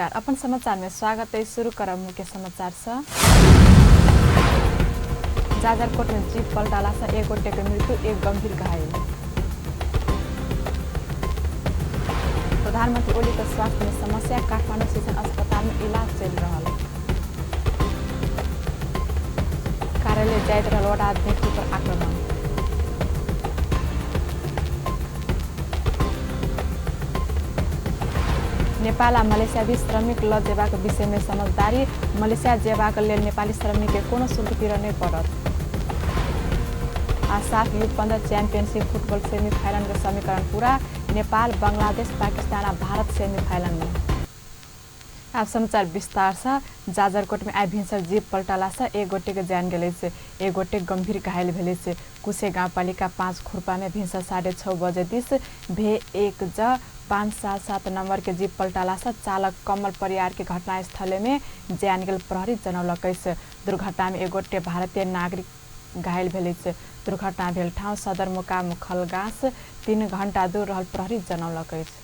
नमस्कार, अपन समाचार में स्वागत है। शुरू कर मुख्य समाचार से। जाजरकोट में जीप पलटाला से एक गोटे के मृत्यु, एक गंभीर घायल। प्रधानमंत्री ओली के स्वास्थ्य में समस्या, काठमाडौँ शिक्षण अस्पताल में इलाज चल रहा। कार्यालय जाइत रहल वडा अध्यक्ष पर आक्रमण। नेपाल आ मलेसिया बीच श्रमिक ल जेबाक विषय में समझदारी। मलेसिया जेबाक लेल नेपाली श्रमिक के कोनो शुल्क तिरऽ नहीं पड़त। आ साफ U15 चैंपियनशिप फुटबॉल सेमीफाइनल के समीकरण पूरा। नेपाल, बांग्लादेश, पाकिस्तान आ भारत सेमीफाइनल में। अब समाचार विस्तार से। जाजरकोट में आई भिनसर जीप पलटाला से एक गोटे के जान गेले से, एक गोटे गंभीर घायल भेले से। कुसे गाउँपालिका 5 खुर्पा में भिनसर 6:30 बजे दिस भे 1J 577 नंबर के जीप पलटाला से चालक कमल परियार के घटनास्थल में जान गेल प्रहरी जनौलकै से। दुर्घटना में एक गोटे भारतीय नागरिक घायल भेले से। दुर्घटना भेल ठाउँ सदरमुकाम खलगाँस 3 घण्टा दूर रहल प्रहरी जनौलकै से।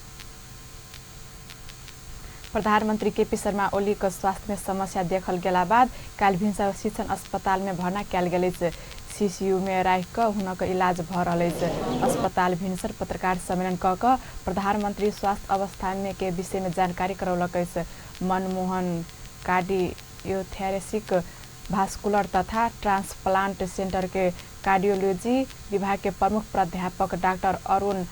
प्रधानमंत्री केपी शर्मा ओली के स्वास्थ्य में समस्या देखल गेला बाद काल भिनसर शिक्षण अस्पताल में भर्ना कयल गेलै से। सीसीयू में राख कर हुनक इलाज भ रहा है। अस्पताल भिनसर पत्रकार सम्मेलन क प्रधानमंत्री स्वास्थ्य अवस्था में के विषय में जानकारी करौलक से। मनमोहन कार्डियोथेरेसिक भास्कुलर तथा ट्रांसप्लांट सेंटर के कार्डियोलॉजी विभाग के प्रमुख प्राध्यापक डॉक्टर अरुण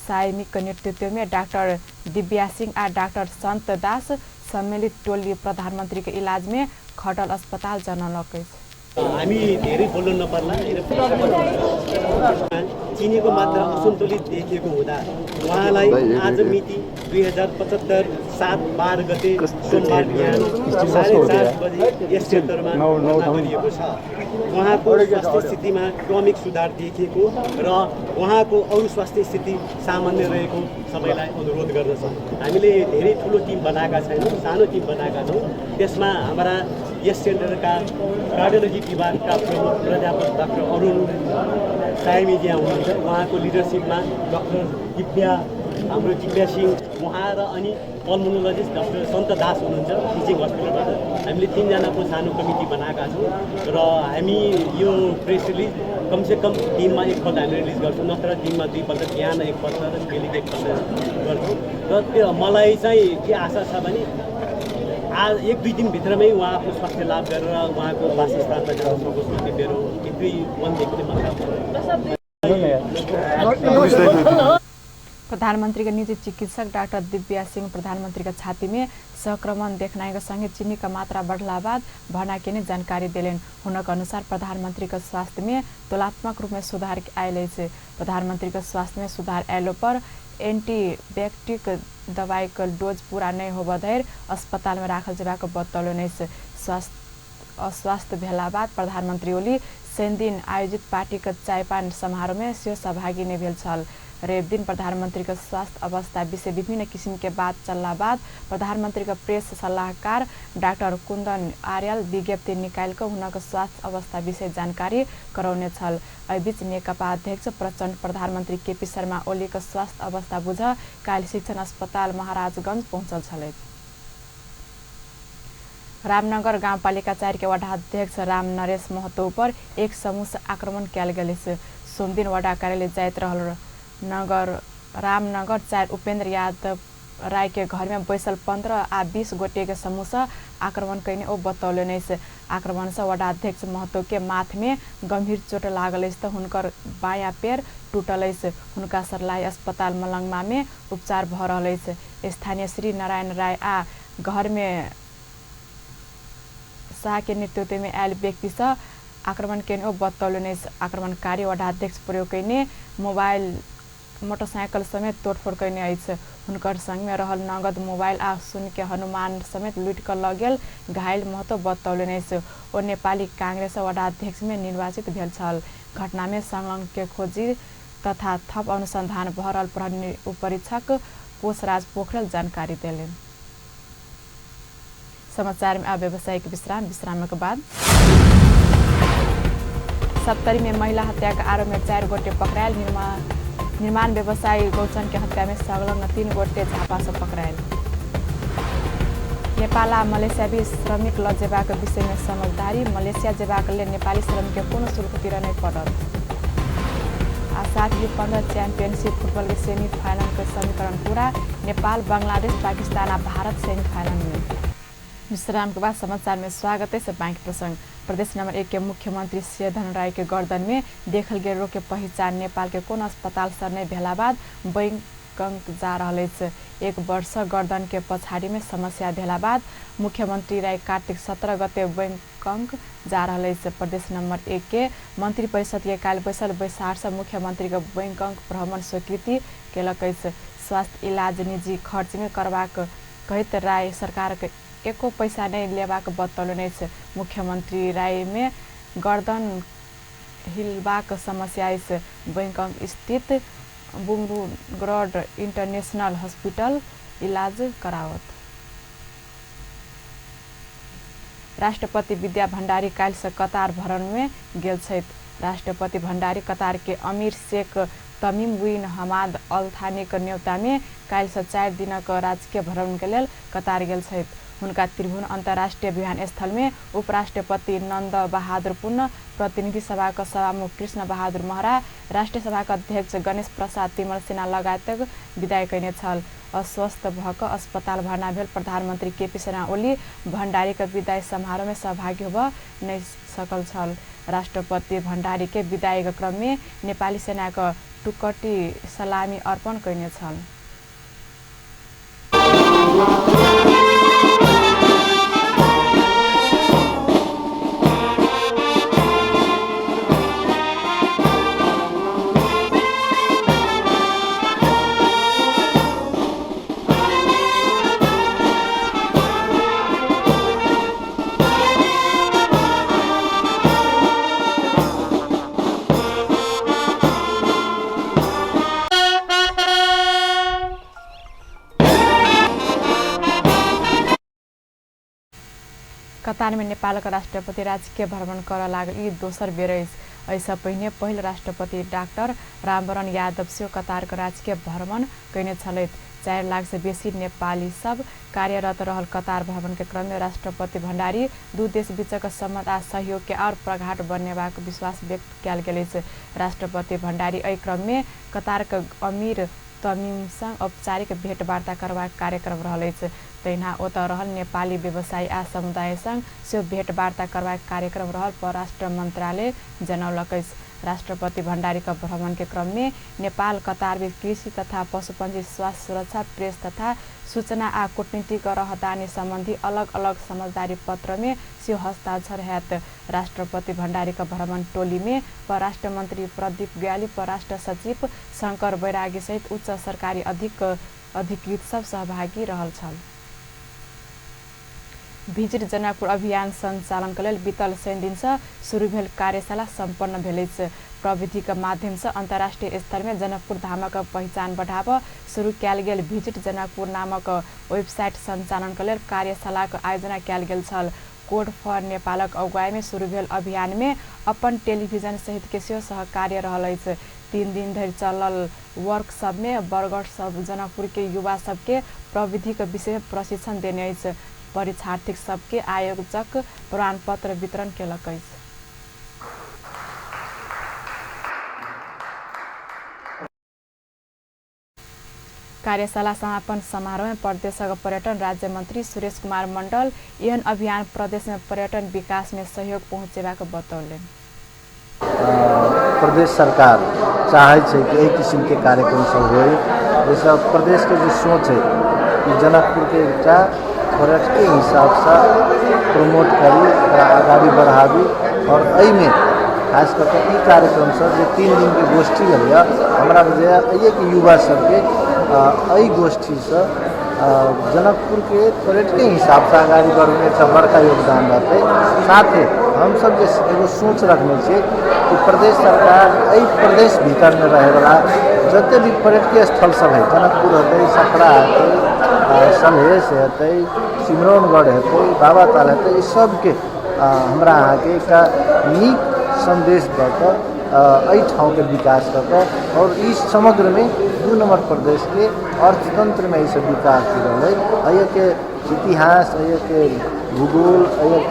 साइमिक के नेतृत्व में डॉक्टर दिव्या सिंह आ डॉक्टर संत दास सम्मिलित टोली प्रधानमंत्री के इलाज में खटल अस्पताल जनौलकै। हामी धेरै बोल्नु नपर्ला। चिनीको मात्रा असन्तुलित देखिएको हुँदा उहाँलाई आज मिति 2075 7/12 गते सोमबार बिहान 4:30 बजे यस क्षेत्रमा भर्ना गरिएको छ। उहाँको स्वास्थ्य स्थितिमा क्रमिक सुधार देखिएको र उहाँको अरू स्वास्थ्य स्थिति सामान्य रहेको सबैलाई अनुरोध गर्दछौँ। हामीले धेरै ठुलो टिम बनाएका छैनौँ, सानो टिम बनाएका छौँ। त्यसमा हाम्रा यस सेन्टरका कार्डियोलोजी विभागका प्रमुख प्राध्यापक डाक्टर अरुण साइमीजी हुनुहुन्छ। उहाँको लिडरसिपमा डाक्टर हाम्रो दिव्या सिंह उहाँ र अनि पल्मोनोलोजिस्ट डाक्टर सन्त दास हुनुहुन्छ टिचिङ हस्पिटलबाट। हामीले 3 जनाको सानो कमिटी बनाएका छौँ र हामी यो प्रेस रिलिज कमसेकम दिनमा एकपल्ट हामी रिलिज गर्छौँ, नत्र दिनमा 2 पल्ट, बिहान एकपल्ट र बेलुका एकपल्ट गर्छौँ। र त्यो मलाई चाहिँ के आशा छ भने आज 1-2 दिनभित्रमै उहाँ आफ्नो स्वास्थ्य लाभ गरेर उहाँको वासस्थानमा जान सकोस् भन्ने मेरो यति मनदेखि मात्र। प्रधानमंत्री के निजी चिकित्सक डॉक्टर दिव्या सिंह प्रधानमंत्री के छाती में संक्रमण देखने के संगे चीनी का मात्रा बढ़ला बाद भर्ना के जानकारी दिलेन। हुनक अनुसार प्रधानमंत्री के स्वास्थ्य में तुलनात्मक रूप में सुधार आयल से। प्रधानमंत्री के स्वास्थ्य में सुधार आयलो पर एंटीबायोटिक दवाई का डोज पूरा नहीं होबा धैर अस्पताल में राखल जेबाक बतौलो नहीं से। अस्वस्थ भेला बाद प्रधानमंत्री ओली शनि दिन आयोजित पार्टी के चायपान समारोह में सेहो सहभागी नहीं भेल छल। रेव दिन प्रधानमंत्री के स्वास्थ्य अवस्था विषय विभिन्न किसिम के बात चलला बाद प्रधानमंत्री के प्रेस सलाहकार डॉक्टर कुंदन आर्यल विज्ञप्ति निकाल कर हुनक स्वास्थ्य अवस्था विषय जानकारी करौने छल। एहि बीच नेकपा अध्यक्ष प्रचण्ड प्रधानमंत्री केपी शर्मा ओली के स्वास्थ्य अवस्था बुझ काल शिक्षण अस्पताल महाराजगंज पहुंचल छल। रामनगर गाउँपालिका 4 के वडा अध्यक्ष राम नरेश महतो पर एक समूह से आक्रमण कयल गेल से। सोमदिन वडा कार्यालय जाइत रहल नगर रामनगर 4 उपेंद्र यादव राय के घर में बैसल 15 आ 20 गोटे के समूह से आक्रमण कैने ओ बतौले नहीं से। आक्रमण से वडा अध्यक्ष महतो के माथ में गंभीर चोट लागल तो हुनकर बायां पैर टूटल से। हुनका सरलाई अस्पताल मलंगमा में उपचार भ रहल से। स्थानीय श्री नारायण राय आ घर में शाह के नेतृत्व में आयल व्यक्ति से आक्रमण कैने ओ बतौले नहीं से। आक्रमणकारी वडा अध्यक्ष प्रयोग कैने मोबाइल मोटरसाइकिल समेत तोड़फोड़ कैने अछि। हुनकर संग में रहल नगद मोबाइल आ सुन के हनुमान समेत लूट कर ल गेल। घायल महतो बतौले नहीं से। ओ नेपाली कांग्रेस वडा अध्यक्ष में निर्वाचित भेल छल। घटना में संलग्न के खोजी तथा थप अनुसंधान भ रहल प्रहरी उपरीक्षक पोषराज पोखरेल जानकारी देलेन। समाचार में व्यावसायिक विश्राम के बाद। सप्तरी में महिला हत्या के आरोप में 4 गोटे पकड़ायल। निर्माण व्यवसायी गौचन के हत्या में संलग्न 3 गोटे झापा से पकड़ायल। नेपाल आ मलेसिया बीच श्रमिक ल जेबाक विषयमा समझदारी। मलेसिया जेबाकले नेपाली श्रमिक कोनो शुल्क तिर्नै पड़त। आ साथ ही 15 चैंपियनशिप फुटबॉल के सेमीफाइनल के समीकरण पूरा। नेपाल, बांग्लादेश, पाकिस्तान आ भारत सेमीफाइनल में। विश्राम के बाद समाचार में स्वागत है। बैंक प्रसंग। प्रदेश नंबर 1 के मुख्यमंत्री शेरधन राय के गर्दन में देखल गेल रोग के पहचान नेपाल के कोनो अस्पताल से नहीं भेला बाद बैंकक जा रहा है। 1 वर्ष गर्दन के पछाड़ी में समस्या भेला बाद मुख्यमंत्री राय कार्तिक 17 गते बैंकक जा रहा है। प्रदेश नंबर 1 के मंत्री परिषद के काल बैसल बैसार से मुख्यमंत्री के बैंकक भ्रमण स्वीकृति केलक। स्वास्थ्य इलाज निजी खर्च में करबाक कहित राय सरकार के एको पैसा नहीं लेबाक बतौलनि। मुख्यमंत्री राय में गर्दन हिलबाक समस्या बैंकक स्थित बुंगरुग्रड इंटरनेशनल हॉस्पिटल इलाज करावत। राष्ट्रपति विद्या भण्डारी काल से कतार भ्रमण में गेल छथि। राष्ट्रपति भण्डारी कतार के अमीर शेख तमीम बिन हमाद अल थानी के न्योता में काल से 4 दिनक राजकीय भ्रमण के लेल कतार गेल छथि। उनका त्रिभुवन अंतर्राष्ट्रीय विमानस्थल में उपराष्ट्रपति नंद बहादुर पुन, प्रतिनिधि सभा का सभामुख कृष्ण बहादुर महरा, राष्ट्रीय सभा का अध्यक्ष गणेश प्रसाद तिमल सिन्हा लगायत विदाई कैने छल। अस्वस्थ भक अस्पताल भर्ना भेल प्रधानमंत्री केपी शर्मा ओली भण्डारी के विदाई समारोह में सहभागी होब नहीं सकल छल। राष्ट्रपति भण्डारी के विदाई के क्रम में नेपाली सेना का टुकटी सलामी अर्पण कैने छल। कतार में नेपाल का राष्ट्रपति राजकीय भ्रमण कर लागल दोसर बेर। ऐसा पहिल राष्ट्रपति डाक्टर रामवरण यादव से कतार का राजकीय भ्रमण कैने छलैथ। 4 लाख से बेसी नेपाली सब कार्यरत रहल कतार भ्रमण के क्रम में राष्ट्रपति भण्डारी दू देश बीचक सम्बन्ध आ सहयोग के और प्रगाढ़ बनेबाक विश्वास व्यक्त कयल गेल। राष्ट्रपति भण्डारी एहि क्रम में कतार के अमीर तमीम संग औपचारिक भेंटवार्ता करबाक कार्यक्रम रहल। तहिना ओतऽ रहल नेपाली व्यवसायी आ समुदाय संग से भेंटवार्ता करबाक कार्यक्रम रहल परराष्ट्र मंत्रालय जनौलक। राष्ट्रपति भण्डारी का भ्रमण के क्रम में नेपाल कतार बीच कृषि तथा पशुपंछी स्वास्थ्य सुरक्षा, प्रेस तथा सूचना आ कूटनीतिक रहतानी संबंधी अलग अलग समझदारी पत्र में से हस्ताक्षर हैत। राष्ट्रपति भण्डारी का भ्रमण टोली में परराष्ट्र मंत्री प्रदीप ग्याली, परराष्ट्र सचिव शंकर बैरागी सहित उच्च सरकारी अधिकृत सब सहभागी रहल छल। भिजिट जनकपुर अभियान संचालन के लेल बीतल 3 दिन से शुरू भेल कार्यशाला संपन्न भेल। प्रविधि के माध्यम से अंतर्राष्ट्रीय स्तर में जनकपुर धामक पहचान बढ़ाब शुरू कयल गेल भिजिट जनकपुर नामक वेबसाइट संचालन के लेल कार्यशाला के आयोजना कयल गेल छल। कोड फॉर नेपालक अगुवाई में शुरू भेल अभियान में अपन टेलीविजन सहित के सेहो सहकार्य रहल। 3 दिन धरि चलल वर्कशॉप में बरगढ़ सब जनकपुर के युवा सबके प्रविधि के विषय में प्रशिक्षण देने। परीक्षार्थी सबके आयोजक प्रमाण पत्र वितरण केलक। कार्यशाला समापन समारोह में प्रदेश पर्यटन राज्य मंत्री सुरेश कुमार मंडल एहन अभियान प्रदेश में पर्यटन विकास में सहयोग पहुँचेबाक बतौलनि। प्रदेश सरकार चाहे कि यही किस्म के कार्यक्रम सब हो। जैसा प्रदेश के जो सोच है कि जनकपुर के एक पर्यटन के हिसाब से प्रमोट करी, आगाड़ी बढ़ावी और एहि में खास करके ई कार्यक्रम से जो 3 दिन के गोष्ठी है हमारा बुझाया ये कि युवा सबके एहि गोष्ठी से जनकपुर के पर्यटन के हिसाब से आगाड़ी बढ़ने से बड़का योगदान रहते। साथ ही हम सब जे एगो सोच रखने छे कि प्रदेश सरकार एहि प्रदेश भीतर में रहे वाला जते भी पर्यटकीय स्थल सब है, जनकपुर हेतै, सकरा हेतै, सलहेश हेतै, सिमरौनगढ़ हेतै, बाबाताल हेतै, ई सबके हमरा अहाँके एकटा नीक संदेश दऽ कऽ एहि ठाव के विकास कऽ कऽ और ई समग्र में 2 नंबर प्रदेश के अर्थतंत्र में इस विकास की रहे के इतिहास के भूगोल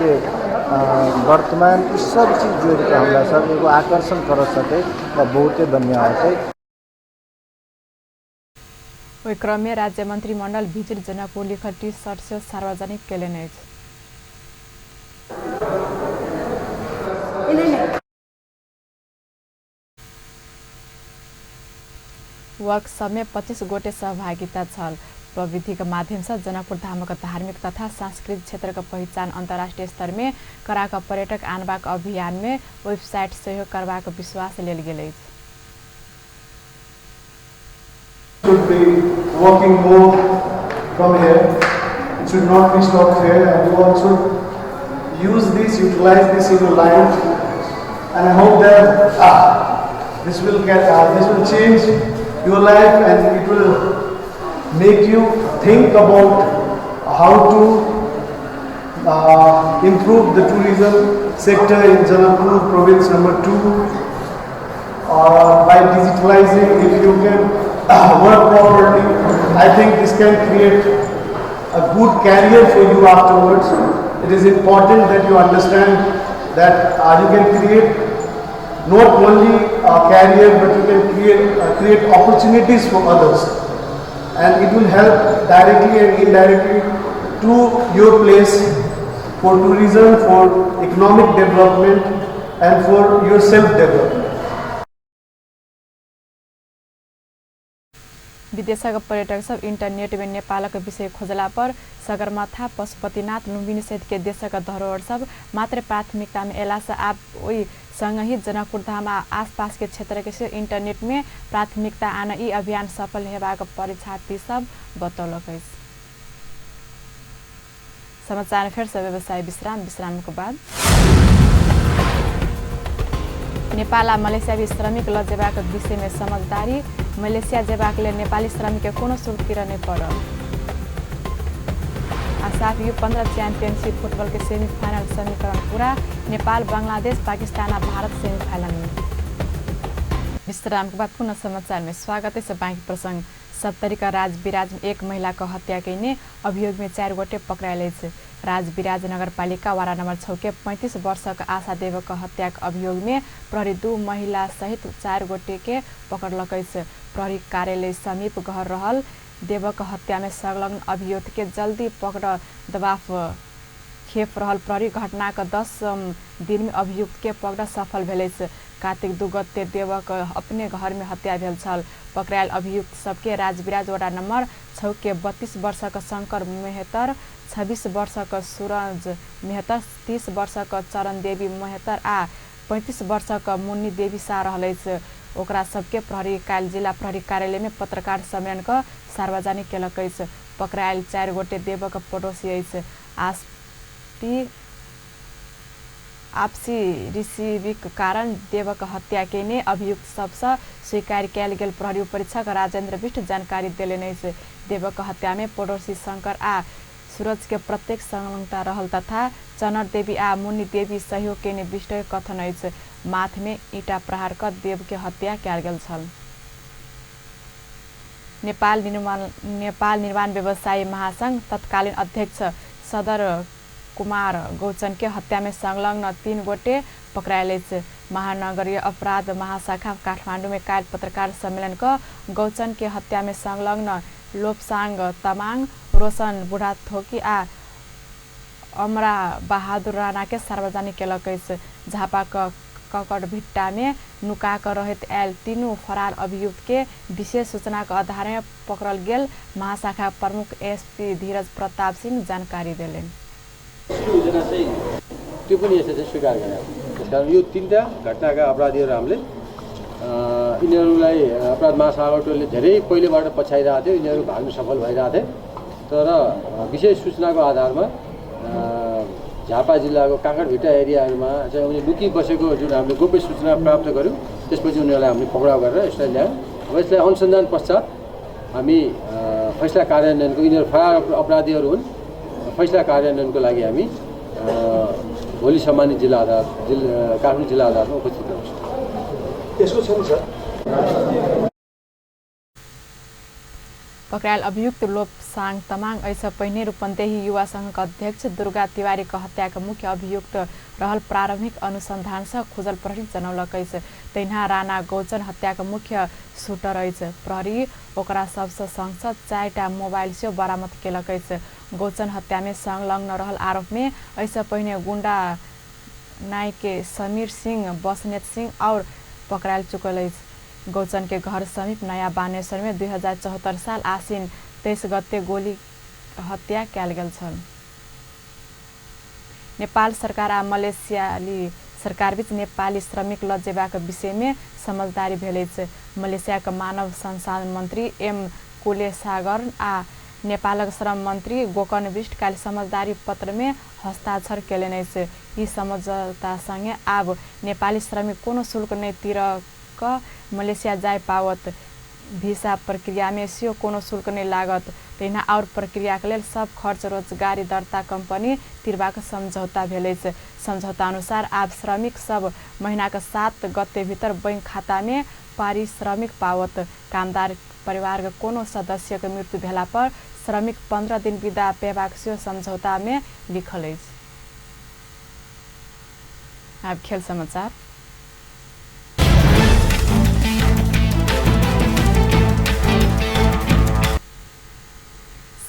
के वर्तमान ई सब चीज जोड़ के हमरा सब एगो आकर्षण कर सके तो बहुते बढ़िया होते। ओहि क्रम में राज्य मंत्रिमंडल भिजिट जनकपुर लिखल टी शर्ट से सार्वजनिक केलन अछि। वर्कशॉप में 25 गोटे सहभागिता छल। प्रविधि के माध्यम से जनकपुर धामक धार्मिक तथा सांस्कृतिक क्षेत्र का पहचान अंतर्राष्ट्रीय स्तर में कराक पर्यटक आनबाक अभियान में वेबसाइट सहयोग करबाक विश्वास लेल गेल अछि। Should be working more from here. It should not be stopped here, and you all should use this, utilize this in your life. And I hope that this will change your life, and it will make you think about how to improve the tourism sector in Janakpur province number 2, by digitalizing. If you can work properly, I think this can create a good career for you afterwards. It is important that you understand that you can create not only a career, but you can create opportunities for others, and it will help directly and indirectly to your place for tourism, for economic development, and for your self-development. विदेशक पर्यटक सब internet में नेपालक विषय खोजला पर सगरमाथा पशुपतिनाथ लुम्बिनी सहित के देशक धरोहर सब मात्र प्राथमिकता में एला से आप वही संग ही जनकपुर धाम आसपास के क्षेत्र के इंटरनेट में प्राथमिकता आना ई अभियान सफल हेबाक परीक्षार्थी सब बतौलक अछि। समाचार फिर से व्यवसाय विश्राम के बाद नेपाल आ मलेसिया श्रमिक ल जेबाक विषय में समझदारी। मलेसिया जेबाक लेल नेपाली श्रमिक के कोनो शुल्क तिरऽ नहीं पड़ल। साफ U15 चैंपियनशिप फुटबॉल के सेमीफाइनल समीकरण पूरा। नेपाल बांग्लादेश पाकिस्तान और भारत सेमीफाइनल में। विश्राम के बाद पुनः समाचार में स्वागत है। बाँकी प्रसंग 70 का राजविराज में एक महिला को हत्या करने अभियोग में 4 गोटे पकड़ायल। राजविराज नगरपालिका वार्ड नंबर 6 के 35 वर्ष का आशा देव का हत्या के अभियोग में प्रहरी 2 महिला सहित 4 गोटे के पकड़लक। प्रहरी कार्यालय समीप घर रहल देव का हत्या में संलग्न अभियुक्त के जल्दी पकड़ दबाव खेप रहल प्रहरी घटना का 10 दिन में अभियुक्त के पकड़ सफल भेल। कार्तिक 2 गते देव का अपने घर में हत्या भेल छल। पकड़ायल अभियुक्त सबके राजविराज वार्ड नंबर 6 के 32 वर्ष का शंकर मेहतर, 26 वर्ष का सूरज मेहतर, 30 वर्ष का चरण देवी मेहतर आ 35 वर्ष का मुन्नी देवी शाह रहल। ओकरा सबके प्रहरी काल जिला प्रहरी कार्यालय में पत्रकार सम्मेलन का सार्वजनिक केलक। पकड़ायल 4 गोटे देव का पड़ोसी आपसी रिसीविक कारण देव का हत्या केने अभियुक्त सबसे स्वीकार कयल गेल। प्रहरी परीक्षक राजेंद्र बिष्ट जानकारी देलनि। देव का हत्या में पड़ोसी शंकर आ सूरज के प्रत्येक संलग्नता रहल तथा चनर देवी आ मुन्नी देवी सहयोग केने बिष्ट कथन अछि। माथ में ईटा प्रहार कर देव के हत्या कयल गेल छल। नेपाल निर्माण व्यवसायी महासंघ तत्कालीन अध्यक्ष सदर कुमार गौचन के हत्या में संलग्न 3 गोटे पकड़ायल। महानगरीय अपराध महाशाखा काठमाडौँ में काल पत्रकार सम्मेलन का गौचन के हत्या में संलग्न लोपसांग तमाङ, रोशन बुढाथोकी आ अमरा बहादुर राणा के सार्वजनिक केलक। झापा ककड़भिट्टा में नुका कर रहत आयल 3 फरार अभियुक्त के विशेष सूचना के आधार में पकड़ल गेल। महाशाखा प्रमुख एसपी धीरज प्रताप सिंह जानकारी देलेन्। त्यो पनि यसले स्वीकार गरे। त्यसकारण यो 3टा घटनाका अपराधीहरू हामीले यिनीहरूलाई अपराध महाशाखा टोलले धेरै पहिलेबाट पछाइरहेको थियो। यिनीहरू भाग्न सफल भइरहेको थिए। तर विशेष सूचनाको आधारमा झापा जिल्लाको काकडभिट्टा एरियाहरूमा चाहिँ उनी लुकी बसेको जुन हामीले गोप्य सूचना प्राप्त गर्यौँ, त्यसपछि उनीहरूलाई हामीले पक्राउ गरेर यसलाई ल्यायौँ। अब यसलाई अनुसन्धान पश्चात हामी फैसला कार्यान्वयनको, यिनीहरू फरार अपराधीहरू हुन्, फैसला कार्यान्वयनको लागि हामी भोलि सम्मानित जिल्ला अदालत काठमाडौँ जिल्ला अदालतमा उपस्थित हुन्छौँ। यसको छ नि सर। पकड़ायल अभियुक्त लोपसाङ तमाङ ऐसा पहिने रूपन्देही युवा संघका अध्यक्ष दुर्गा तिवारीको हत्याका मुख्य अभियुक्त रहल प्रारम्भिक अनुसन्धान छ खोजल प्रहरी जनौलकै छ तैना राणा गौचन हत्याका मुख्य सुटर रहेछ प्रहरी ओकरा सबसे संसद 4टा मोबाइल से बरामद केलकै छ गौचन हत्या में संलग्न रहल आरोप में ऐसा पहिने गुंडा नायके समीर सिंह बसनेत सिंह और पकड़ायल चुकल गौचन के घर समीप नयाँ बानेश्वर में 2074 साल आसिन 23 गते गोली हत्या कैल गेल छल। नेपाल सरकार आ मलेसियाली सरकार बीच नेपाली श्रमिक लजेबाक विषय में समझदारी भेलै छ मलेसिया का मानव संसाधन मंत्री एम कुलेसागर आ नेपालक श्रम मंत्री गोकर्ण बिष्ट काल समझदारी पत्र में हस्ताक्षर केलनि छ यी समझौता संगे आब नेपाली श्रमिक कोनो शुल्क नहीं तिरक मलेसिया जाय पावत भिसा प्रक्रिया में सियो कोनो शुल्क नहीं लागत तहिना और प्रक्रिया के लेल सब खर्च रोजगारी दर्ता कंपनी तिरबाक समझौता भेलै छ समझौता अनुसार आब श्रमिक सब महीना के 7 गते भीतर बैंक खाता में पारिश्रमिक पावत कामदार परिवार के कोनो सदस्य के मृत्यु भेला पर श्रमिक 15 दिन विदा पेबाक सेहो समझौता में लिखल अछि। अब खेल समाचार।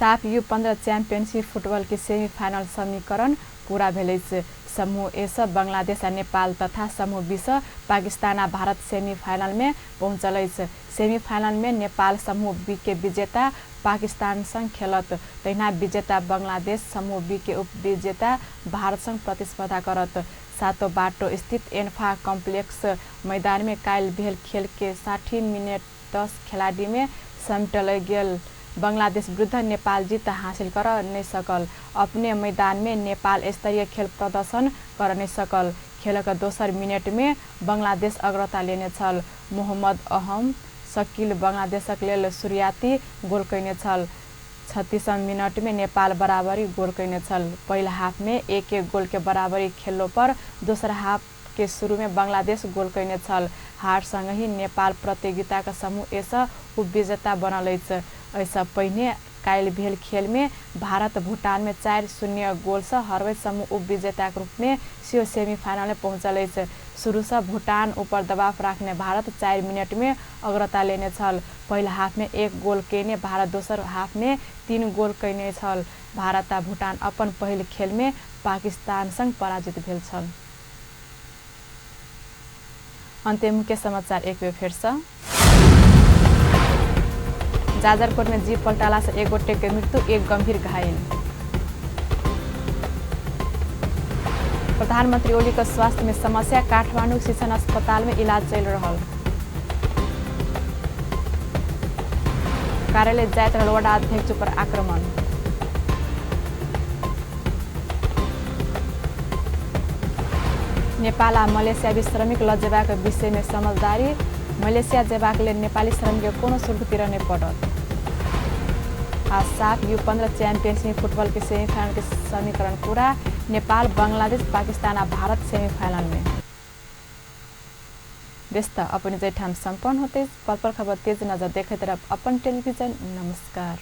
साफ U15 चैंपियनशिप फुटबॉल के सेमीफाइनल समीकरण पूरा भेलै छ समूह ए से बांग्लादेश आ नेपाल तथा समूह बी से पाकिस्तान आ भारत सेमीफाइनल में पहुंचल छ सेमीफाइनल में नेपाल समूह बी के विजेता पाकिस्तान संग खेलत तहिना विजेता बांग्लादेश समूह बी के उपविजेता भारत संग प्रतिस्पर्धा करत सातों बाटो स्थित एन्फा कॉम्प्लेक्स मैदान में काल भेल खेल के 60 मिनट 10 खिलाड़ी में समेटल गेल बांग्लादेश विरुद्ध नेपाल जीत हासिल कर नहीं सकल अपने मैदान में नेपाल स्तरीय खेल प्रदर्शन कर नहीं सकल खेल का दोसर मिनट में बांग्लादेश अग्रता लेने छल मोहम्मद अहम शकील बांग्लादेशक लेल शुरुआती गोल कैने छल 36 मिनट में नेपाल बराबरी गोल कैने छल पहला हाफ में 1-1 गोल के बराबरी खेलो पर दोसरा हाफ के शुरू में बांग्लादेश गोल कैने छल हार संग ही नेपाल प्रतियोगिता का समूह ऐसा उपविजेता बनल छ ऐसा पहिने काल भेल खेल में भारत भूटान में 4-0 गोल से हरवे समूह उपविजेता के रूप में सियो सेमीफाइनल में पहुंचल छ शुरू से भूटान ऊपर दबाव रखने भारत 4 मिनट में अग्रता लेने छल पहला हाफ में 1 गोल कैने भारत दोसर हाफ में 3 गोल कैने छल भारत आ भूटान अपन पहिल खेल में पाकिस्तान संग पराजित भेल छल। अन्त्य मुख्य समाचार एक बेर फिर से जाजरकोट में जीप पलटाला से 1 गोटे के मृत्यु 1 गंभीर घायल प्रधानमंत्री ओली का स्वास्थ्य में समस्या काठमांडू शिक्षण अस्पताल में इलाज चल रहा कार्यालय जायत रलवड़ा अध्यक्ष पर आक्रमण नेपाल आ मलेसिया भी श्रमिक लजेबा के विषय में समझदारी मलेसिया जेबाक लेल नेपाली श्रमिक कोनो शुल्क तिर नहीं पड़त आज साफ U15 चैंपियनशिप फुटबॉल के सेमीफाइनल के समीकरण पूरा नेपाल बांग्लादेश पाकिस्तान आ भारत सेमीफाइनल में व्यस्त अपन जैठाम संपन्न होते पल पल खबर तेज नजर देखे तरफ अपन टेलीविजन नमस्कार।